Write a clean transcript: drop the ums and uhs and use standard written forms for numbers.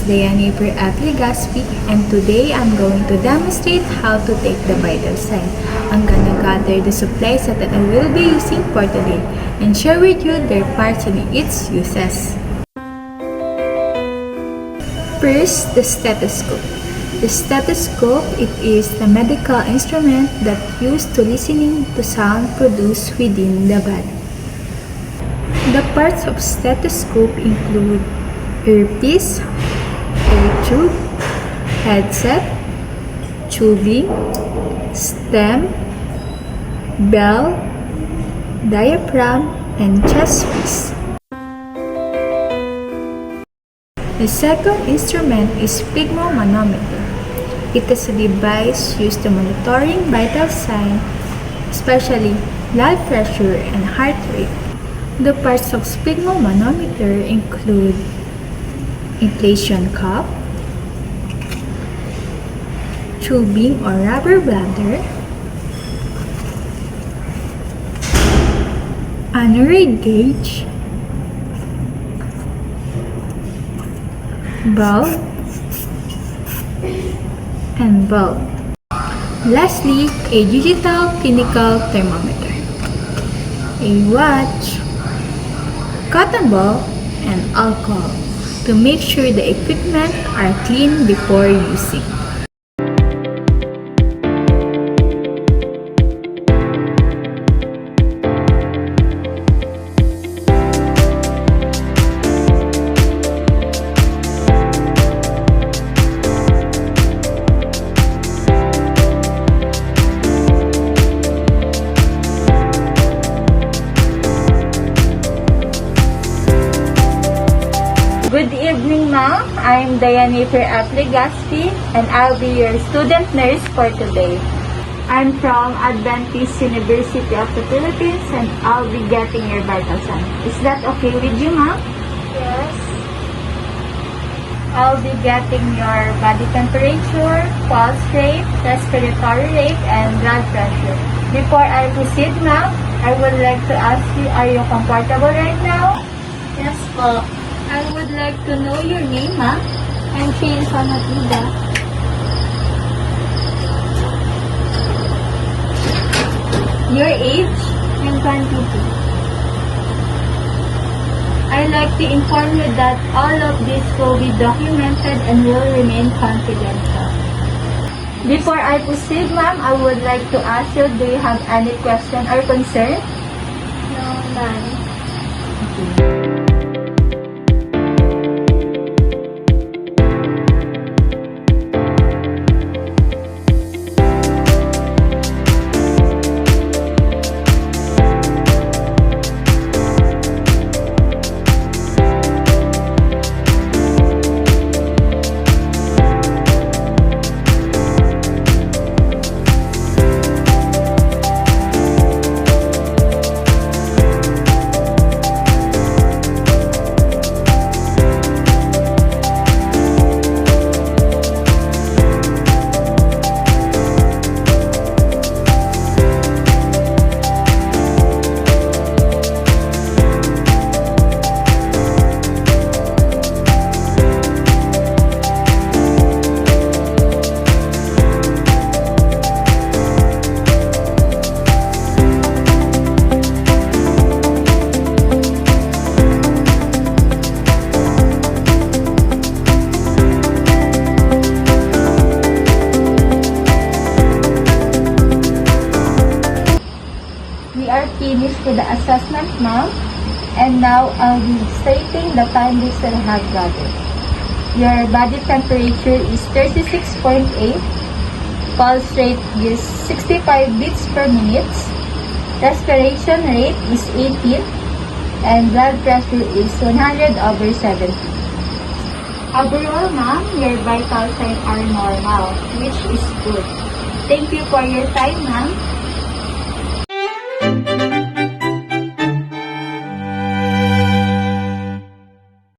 Diane Per Legaspi, and today I'm going to demonstrate how to take the vital sign. I'm gonna gather the supplies that I will be using for today and share with you their parts and its uses. First, the stethoscope. The stethoscope, it is the medical instrument that used to listening to sound produced within the body. The parts of stethoscope include earpiece, air tube, headset, tubing, stem, bell, diaphragm, and chest piece. The second instrument is sphygmomanometer. It is a device used to monitoring vital signs, especially blood pressure and heart rate. The parts of sphygmomanometer include inflation cup, tubing or rubber bladder, aneroid gauge, bulb, and bulb. Lastly, a digital clinical thermometer, a watch, cotton ball, and alcohol to make sure the equipment are clean before using. Good evening, ma'am. I'm Diane Per Legaspi, and I'll be your student nurse for today. I'm from Adventist University of the Philippines, and I'll be getting your vital sign. Is that okay with you, ma'am? Yes. I'll be getting your body temperature, pulse rate, respiratory rate, and blood pressure. Before I proceed, ma'am, I would like to ask you, are you comfortable right now? Yes po. I would like to know your name, ma'am. I'm Shane Sanatida. Your age? I'm 22. I'd like to inform you that all of this will be documented and will remain confidential. Before I proceed, ma'am, I would like to ask you, do you have any question or concern? No, none. We are finished with the assessment, ma'am. And now I'll be stating the findings that I have gathered. Your body temperature is 36.8. Pulse rate is 65 beats per minute. Respiration rate is 18. And blood pressure is 100/70. Overall, ma'am, your vital signs are normal, which is good. Thank you for your time, ma'am.